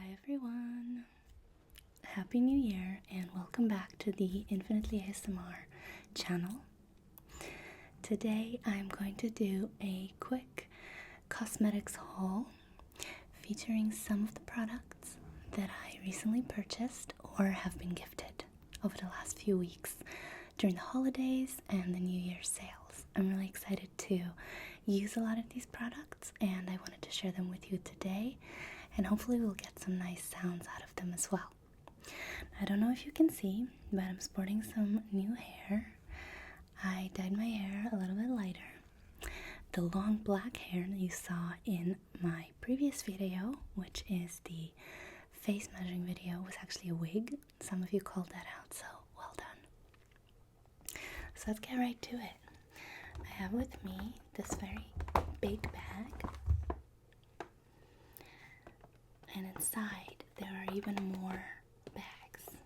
Hi everyone! Happy New Year and welcome back to the Infinitely ASMR channel. Today I'm going to do a quick cosmetics haul featuring some of the products that I recently purchased or have been gifted over the last few weeks during the holidays and the New Year's sales. I'm really excited to use a lot of these products and I wanted to share them with you today, and hopefully we'll get some nice sounds out of them as well. I don't know if you can see, but I'm sporting some new hair. I dyed my hair a little bit lighter. The long black hair that you saw in my previous video, which is the face measuring video, was actually a wig. Some of you called that out, so well done. So let's get right to it. I have with me this very big bag, and inside there are even more bags.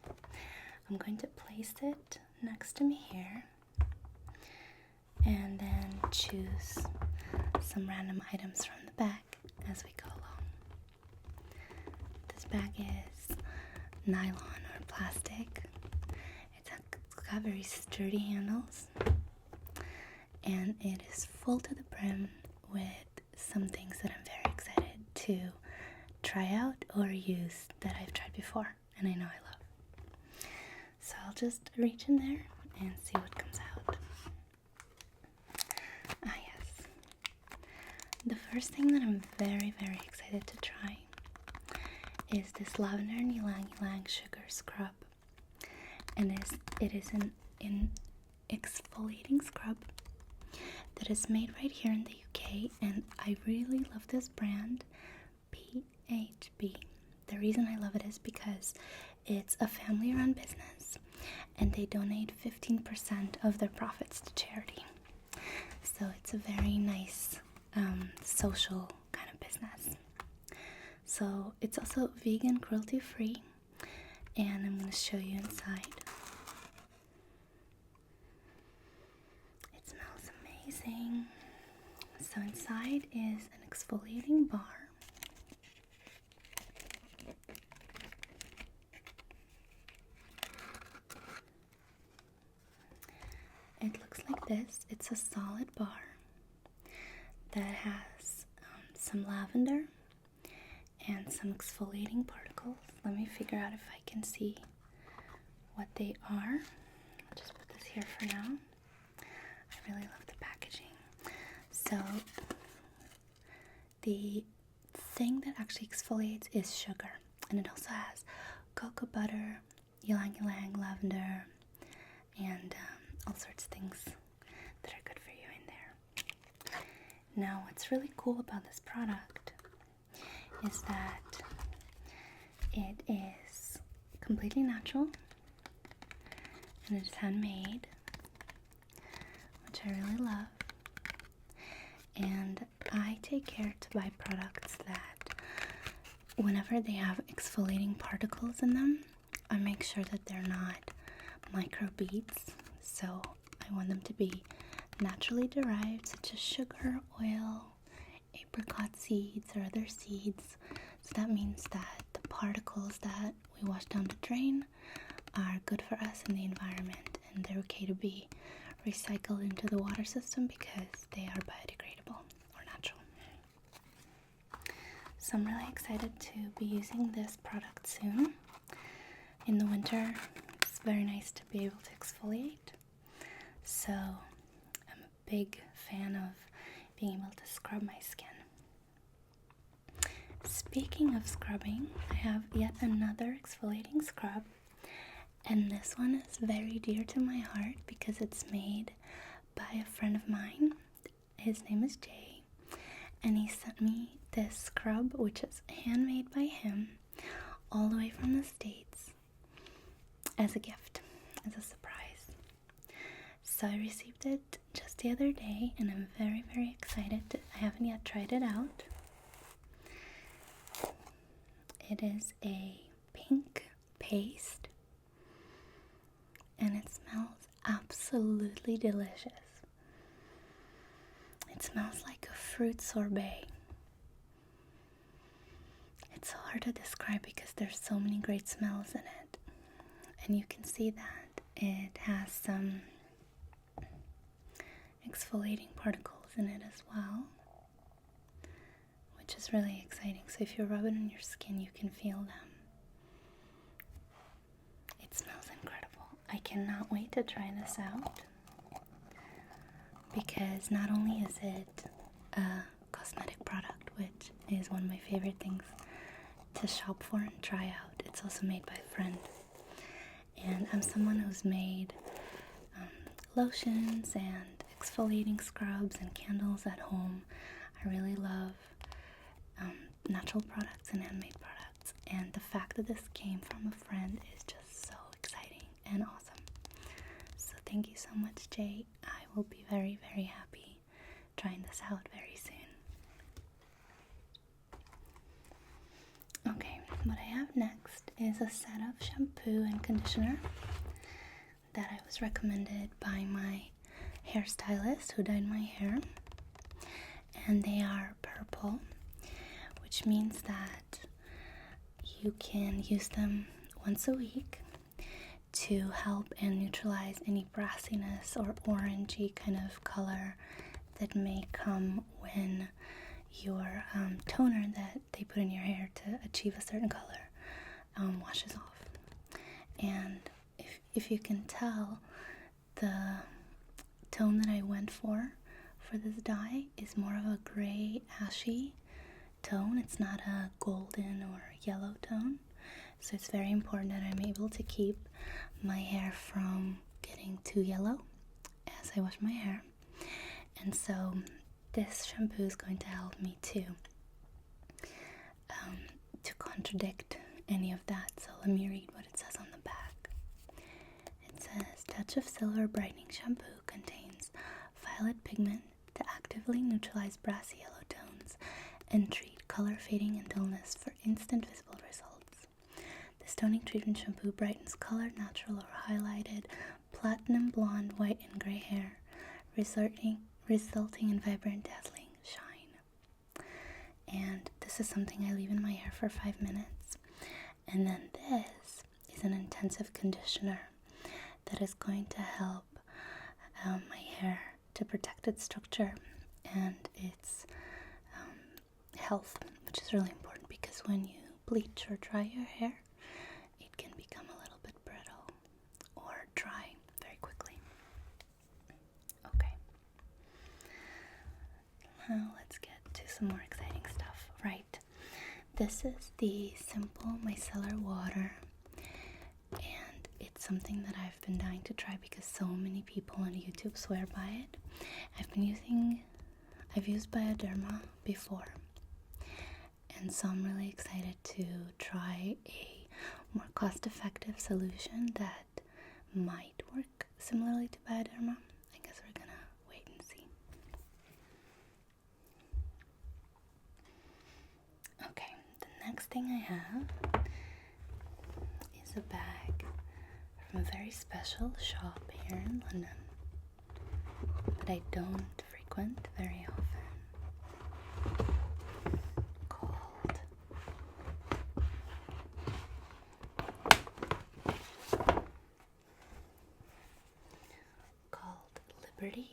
I'm going to place it next to me here and then choose some random items from the back as we go along. This bag is nylon or plastic. It's got very sturdy handles and it is full to the brim with some things that I'm very excited to try out or use that I've tried before and I know I love. So I'll just reach in there and see what comes out. Ah yes. The first thing that I'm very excited to try is this lavender and ylang ylang sugar scrub. And it is an exfoliating scrub that is made right here in the UK, and I really love this brand, PHB. The reason I love it is because it's a family-run business and they donate 15% of their profits to charity. So it's a very nice social kind of business. So it's also vegan, cruelty-free, and I'm going to show you inside. It smells amazing. So inside is an exfoliating bar. It looks like this. It's a solid bar that has some lavender and some exfoliating particles. Let me figure out if I can see what they are. I'll just put this here for now. I really love the packaging. So the thing that actually exfoliates is sugar, and it also has cocoa butter, ylang ylang, lavender, and all sorts of things that are good for you in there. Now, what's really cool about this product is that it is completely natural and it is handmade, which I really love. And I take care to buy products that whenever they have exfoliating particles in them, I make sure that they're not microbeads. So I want them to be naturally derived, such as sugar, oil, apricot seeds, or other seeds. So that means that the particles that we wash down the drain are good for us in the environment, and they're okay to be recycled into the water system because they are biodegradable or natural. So I'm really excited to be using this product soon. In the winter, it's very nice to be able to exfoliate. So I'm a big fan of being able to scrub my skin. Speaking of scrubbing, I have yet another exfoliating scrub, and this one is very dear to my heart because it's made by a friend of mine. His name is Jay, and he sent me this scrub, which is handmade by him all the way from the States as a gift, as a surprise. So I received it just the other day and I'm very excited. I haven't yet tried it out. It is a pink paste and it smells absolutely delicious. It smells like a fruit sorbet. it's so hard to describe because there's so many great smells in it. And you can see that it has some exfoliating particles in it as well, which is really exciting. So if you rub it on your skin, you can feel them. It smells incredible. I cannot wait to try this out, because not only is it a cosmetic product, which is one of my favorite things to shop for and try out, it's also made by a friend. And I'm someone who's made lotions and exfoliating scrubs and candles at home. I really love natural products and handmade products, and the fact that this came from a friend is just so exciting and awesome. So thank you so much, Jay. I will be very, very happy trying this out very soon. Okay, what I have next is a set of shampoo and conditioner that I was recommended by my hairstylist who dyed my hair, and they are purple, which means that you can use them once a week to help and neutralize any brassiness or orangey kind of color that may come when your toner that they put in your hair to achieve a certain color washes off. And if you can tell, the tone that I went for this dye is more of a gray, ashy tone. It's not a golden or yellow tone. So it's very important that I'm able to keep my hair from getting too yellow as I wash my hair. And so this shampoo is going to help me to contradict any of that. So let me read what it says on the back. It says, Touch of Silver Brightening Shampoo contains violet pigment to actively neutralize brassy yellow tones and treat color fading and dullness for instant visible results. This toning treatment shampoo brightens colored, natural, or highlighted platinum blonde, white, and gray hair, resulting in vibrant, dazzling shine. And this is something I leave in my hair for 5 minutes. And then this is an intensive conditioner that is going to help my hair to protect its structure and its health, which is really important because when you bleach or dry your hair, it can become a little bit brittle or dry very quickly. Okay. Now let's get to some more exciting stuff. Right. This is the Simple Micellar Water, and it's something that I've been dying to try because so many people on YouTube swear by it. I've used Bioderma before, and so I'm really excited to try a more cost-effective solution that might work similarly to Bioderma. I guess we're gonna wait and see. Okay, the next thing I have is a bag from a very special shop here in London that I don't frequent very often, called Liberty.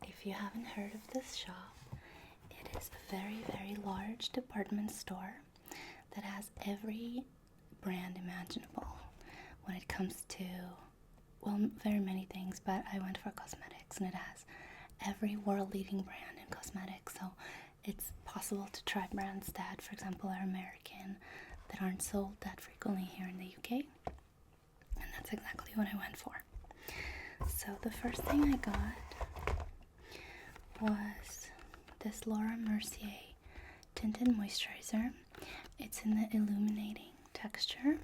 If you haven't heard of this shop, it is a very, very large department store that has every brand imaginable when it comes to, well, very many things, but I went for cosmetics, and it has every world-leading brand in cosmetics. So it's possible to try brands that, for example, are American, that aren't sold that frequently here in the UK, and that's exactly what I went for. So the first thing I got was this Laura Mercier tinted moisturizer. It's in the illuminating texture,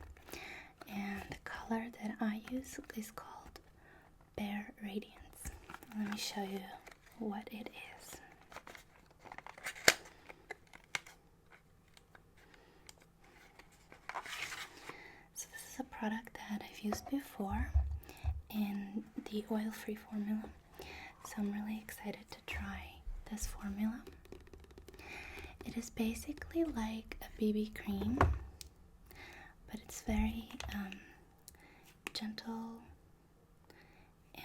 and the color that I use is called Bare Radiance. Let me show you what it is. So this is a product that I've used before in the oil-free formula, so I'm really excited to try this formula. It It is basically like a BB cream, but it's very gentle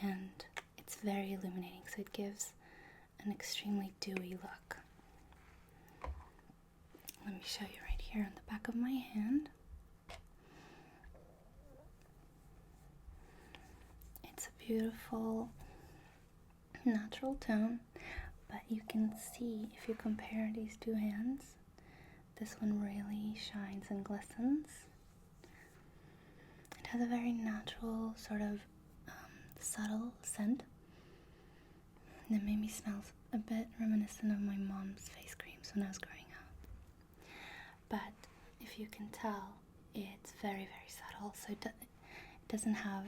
and it's very illuminating, so it gives an extremely dewy look. Let me show you right here on the back of my hand. It's a beautiful natural tone, but you can see if you compare these two hands, this one really shines and glistens. It has a very natural sort of subtle scent that made me smell a bit reminiscent of my mom's face creams when I was growing up. But if you can tell, it's very, very subtle, so it doesn't have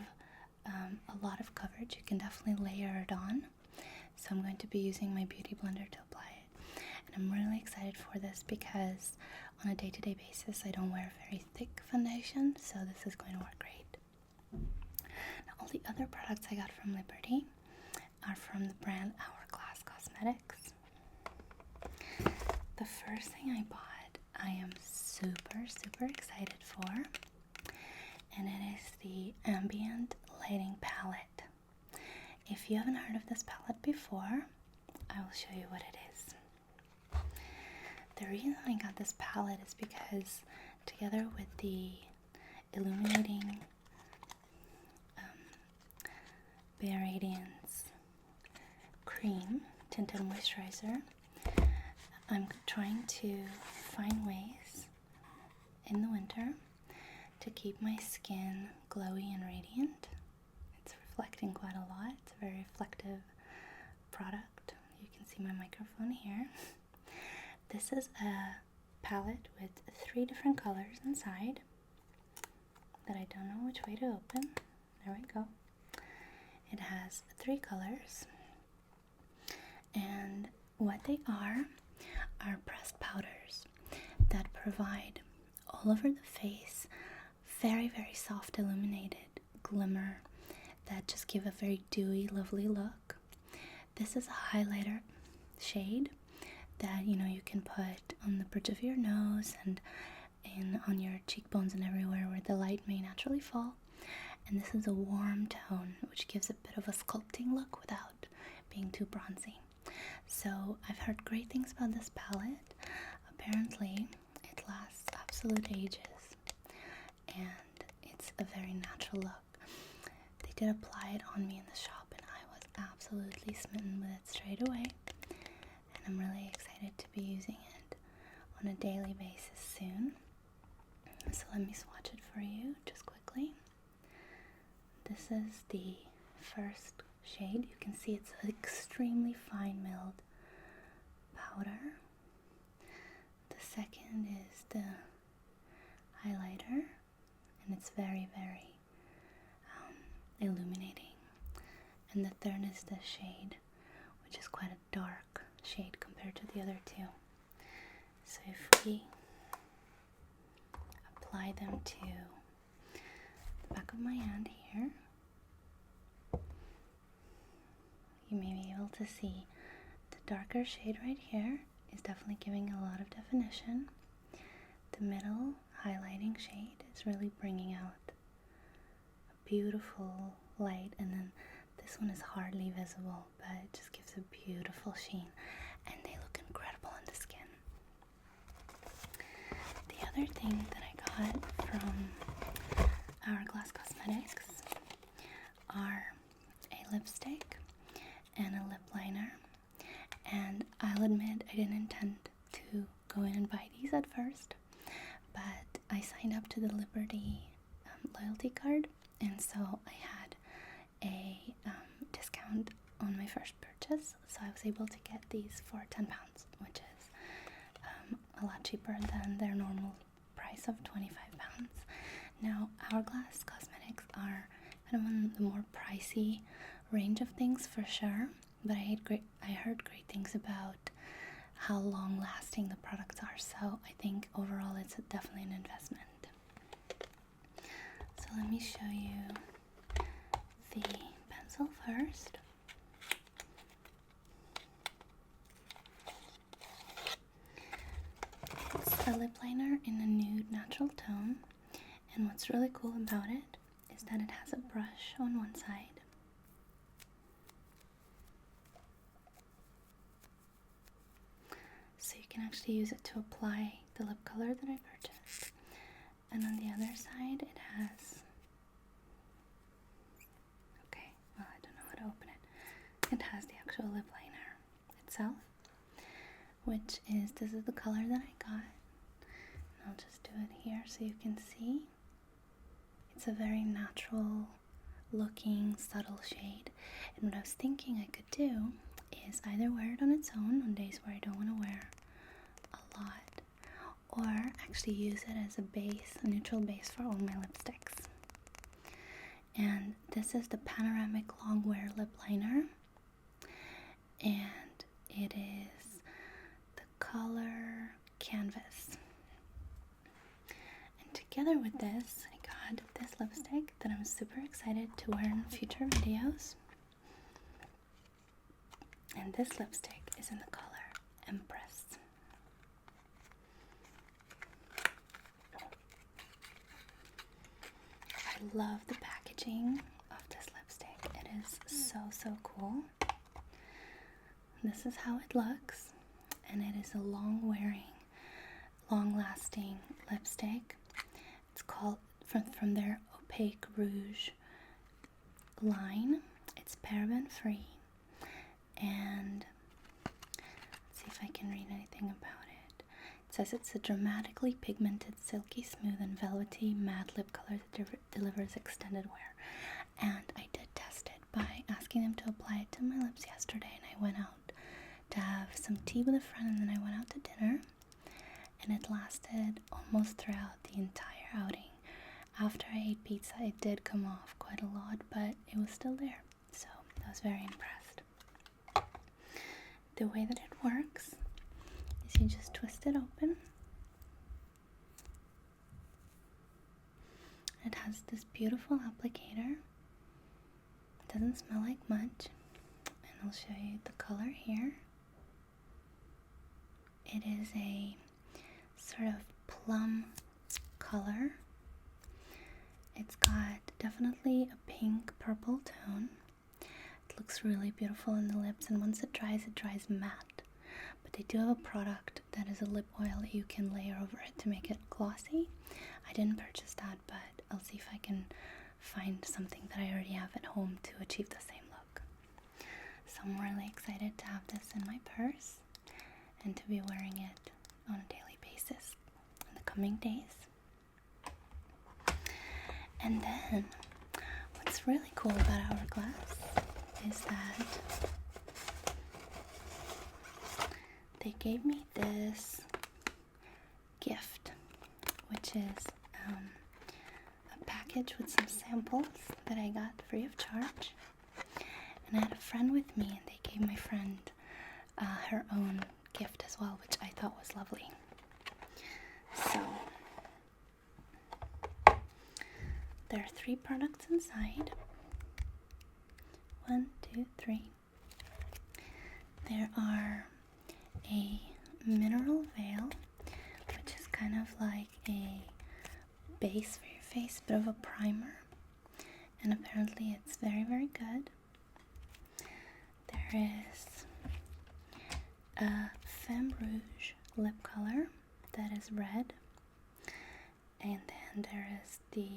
a lot of coverage. You can definitely layer it on. So I'm going to be using my beauty blender to apply it. And I'm really excited for this because on a day-to-day basis I don't wear very thick foundation, so this is going to work great. Now, all the other products I got from Liberty are from the brand Hourglass Cosmetics. The first thing I bought, I am super, super excited for, and it is the Ambient Lighting Palette. If you haven't heard of this palette before, I will show you what it is. The reason I got this palette is because together with the illuminating Bare Radiance cream tinted moisturizer, I'm trying to find ways in the winter to keep my skin glowy and radiant. It's reflecting quite a lot. It's a very reflective product. You can see my microphone here. This is a palette with 3 different colors inside that I don't know which way to open. There we go. It has 3 colors, and what they are pressed powders that provide all over the face very, very soft illuminated glimmer that just give a very dewy, lovely look. This is a highlighter shade that you can put on the bridge of your nose and on your cheekbones and everywhere where the light may naturally fall. And this is a warm tone which gives a bit of a sculpting look without being too bronzy. So I've heard great things about this palette. Apparently it lasts absolute ages and it's a very natural look. They did apply it on me in the shop and I was absolutely smitten with it straight away, and I'm really excited to be using it on a daily basis soon. So let me swatch it for you just quickly. This is the first shade. You can see it's an extremely fine milled powder. The second is the highlighter, and it's very, very illuminating. And the third is the shade, which is quite a dark shade compared to the other 2. So if we apply them to the back of my hand here, you may be able to see the darker shade right here is definitely giving a lot of definition. The middle highlighting shade is really bringing out a beautiful light, and then this one is hardly visible, but it just gives a beautiful sheen, and they look incredible on the skin. The other thing that I got from Hourglass Cosmetics are a lipstick and a lip liner, and I'll admit I didn't intend to go in and buy these at first, but I signed up to the Liberty loyalty card, and so I had a discount on my first purchase, so I was able to get these for £10, which is a lot cheaper than their normal price of £25. Now, Hourglass Cosmetics are kind of one of the more pricey range of things for sure, but I heard great things about how long lasting the products are, so I think overall it's definitely an investment. So let me show you the pencil first. a lip liner in a nude natural tone, and what's really cool about it is that it has a brush on one side. So you can actually use it to apply the lip color that I purchased. And on the other side it has, okay, well, I don't know how to open it. It has the actual lip liner itself, which is, this is the color that I got. And I'll just do it here so you can see. It's a very natural looking, subtle shade. And what I was thinking I could do is either wear it on its own on days where I don't want to wear a lot, or actually use it as a base, a neutral base for all my lipsticks. And this is the Panoramic Longwear Lip Liner, and it is the color Canvas. And together with this, I got this lipstick that I'm super excited to wear in future videos. And this lipstick is in the color Empress. I love the packaging of this lipstick. It is so cool. This is how it looks, and it is a long-wearing, long-lasting lipstick. It's called, from their Opaque Rouge line. It's paraben-free. And let's see if I can read anything about it. It says it's a dramatically pigmented, silky smooth, and velvety matte lip color that delivers extended wear. And I did test it by asking them to apply it to my lips yesterday, and I went out to have some tea with a friend, and then I went out to dinner, and it lasted almost throughout the entire outing. After I ate pizza, it did come off quite a lot, but it was still there, so I was very impressed. The way that it works is you just twist it open. It has this beautiful applicator. It doesn't smell like much. And I'll show you the color here. It is a sort of plum color. It's got definitely a pink purple tone. It looks really beautiful in the lips, and once it dries matte. But they do have a product that is a lip oil that you can layer over it to make it glossy. I didn't purchase that, but I'll see if I can find something that I already have at home to achieve the same look. So I'm really excited to have this in my purse and to be wearing it on a daily basis in the coming days. And then what's really cool about Hourglass is that they gave me this gift, which is a package with some samples that I got free of charge. And I had a friend with me, and they gave my friend her own gift as well, which I thought was lovely. So there are 3 products inside. 1, 2, 3. There are a mineral veil, which is kind of like a base for your face, bit of a primer, and apparently it's very good. There is a Femme Rouge lip color that is red, and then there is the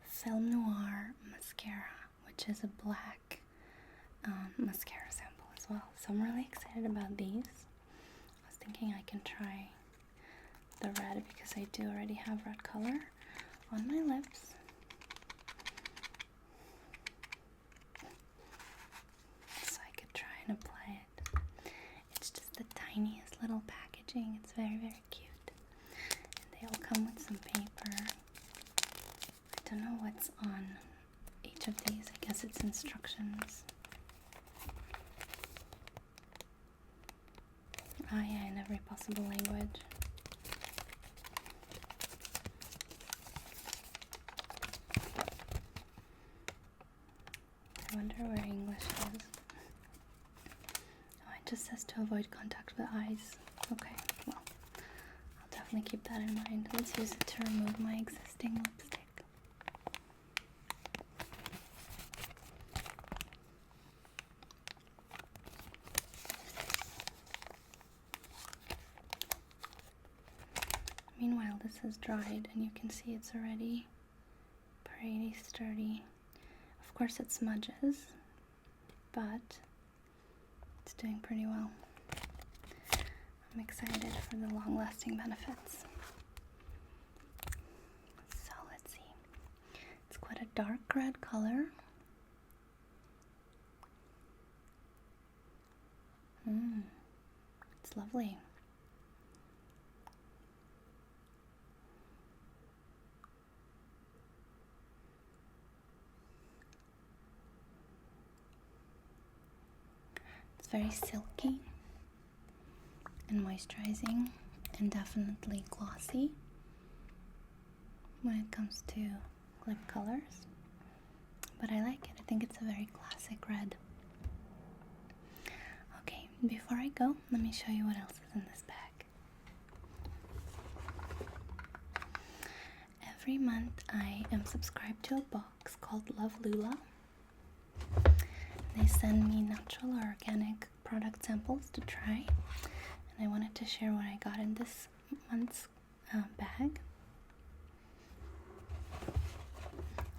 Film Noir mascara, which is a black mascara sample as well. So I'm really excited about these. I was thinking I can try the red because I do already have red color on my lips. So I could try and apply it. It's just the tiniest little packaging. It's very cute. And they all come with some paper. I don't know what's on each of these. I guess it's instructions. Ah, yeah, in every possible language. I wonder where English is. Oh, it just says to avoid contact with eyes. Okay, well, I'll definitely keep that in mind. Let's use it to remove my existing lipstick. Meanwhile, this has dried and you can see it's already pretty sturdy. Of course it smudges, but it's doing pretty well. I'm excited for the long-lasting benefits. So let's see. It's quite a dark red color. It's lovely. It's very silky and moisturizing and definitely glossy when it comes to lip colors, but I like it. I think it's a very classic red. Okay, before I go, let me show you what else is in this bag. Every month I am subscribed to a box called Love Lula. They send me natural or organic product samples to try, and I wanted to share what I got in this month's bag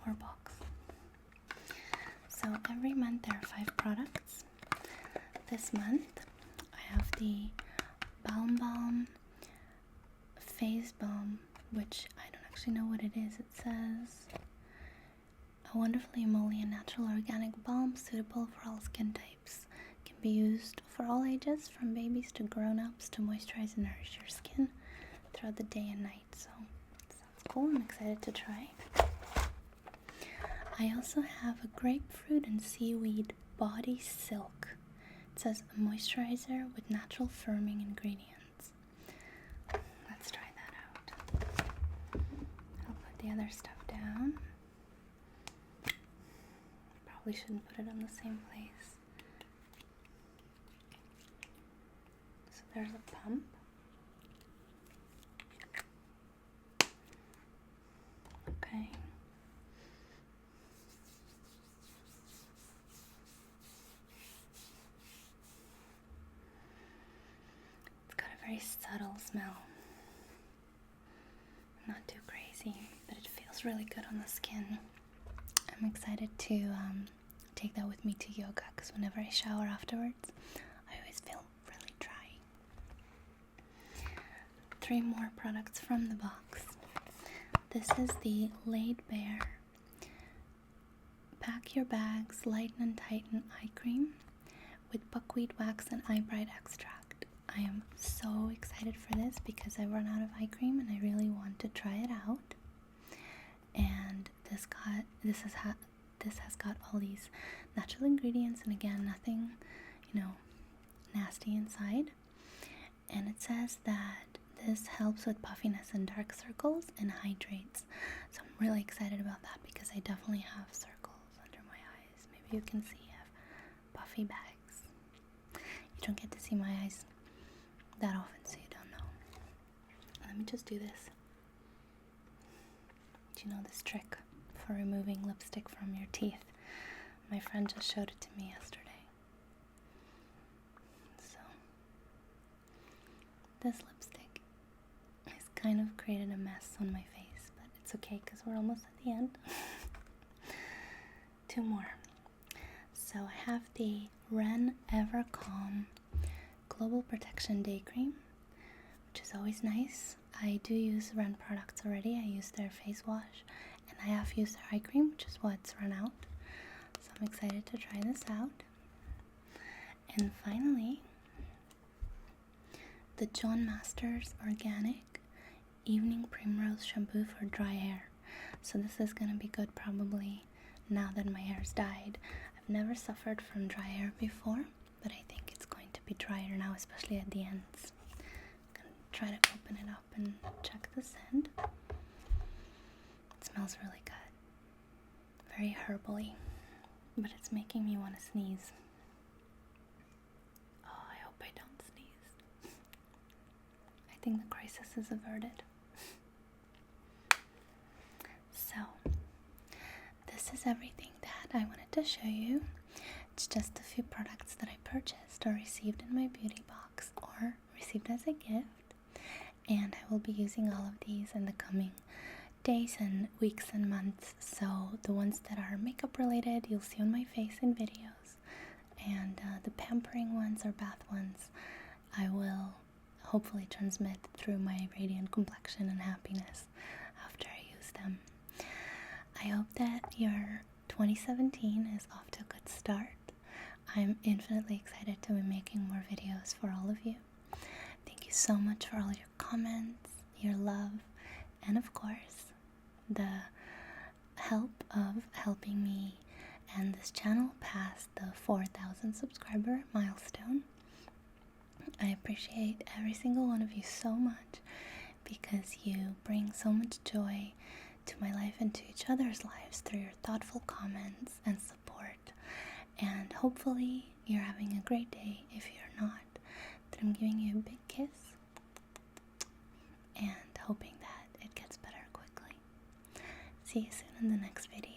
or box. So every month there are 5 products. This month I have the Balm Phase Balm, which I don't actually know what it is. It says a wonderfully emollient natural organic balm suitable for all skin types. Can be used for all ages, from babies to grown-ups, to moisturize and nourish your skin throughout the day and night. So sounds cool. I'm excited to try. I also have a grapefruit and seaweed body silk. It says a moisturizer with natural firming ingredients. Let's try that out. I'll put the other stuff down. Probably shouldn't put it on the same place. So there's a pump. Okay. It's got a very subtle smell. Not too crazy, but it feels really good on the skin. I'm excited to take that with me to yoga, because whenever I shower afterwards, I always feel really dry. 3 more products from the box. This is the Laid Bare Pack Your Bags Lighten and Tighten Eye Cream with buckwheat wax and eye bright extract. I am so excited for this because I've run out of eye cream and I really want to try it out. And this has got all these natural ingredients, and again, nothing, nasty inside. And it says that this helps with puffiness and dark circles and hydrates. So I'm really excited about that because I definitely have circles under my eyes. Maybe you can see I have puffy bags. You don't get to see my eyes that often, so you don't know. Let me just do this. Do you know this trick for removing lipstick from your teeth? My friend just showed it to me yesterday. So this lipstick has kind of created a mess on my face, but it's okay because we're almost at the end. 2 more. So I have the Ren Ever Calm Global Protection Day Cream, which is always nice. I do use Ren products already. I use their face wash, and I have used their eye cream, which is what's run out. So I'm excited to try this out. And finally, the John Masters Organic Evening Primrose Shampoo for dry hair. So this is going to be good probably now that my hair's dyed. I've never suffered from dry hair before, but I think it's going to be drier now, especially at the ends. I'm going to try to open it up and check the scent. It smells really good. Very herbally, but it's making me want to sneeze. Oh, I hope I don't sneeze. I think the crisis is averted. So, this is everything that I wanted to show you. It's just a few products that I purchased or received in my beauty box or received as a gift. And I will be using all of these in the coming days and weeks and months. So the ones that are makeup related, you'll see on my face in videos. And the pampering ones or bath ones, I will hopefully transmit through my radiant complexion and happiness after I use them. I hope that your 2017 is off to a good start. I'm infinitely excited to be making more videos for all of you. Thank you so much for all your comments, your love, and of course, the help of helping me and this channel past the 4,000 subscriber milestone. I appreciate every single one of you so much because you bring so much joy to my life and to each other's lives through your thoughtful comments and support. And hopefully you're having a great day. If you're not, then I'm giving you a big kiss and hoping that it gets better quickly. See you soon in the next video.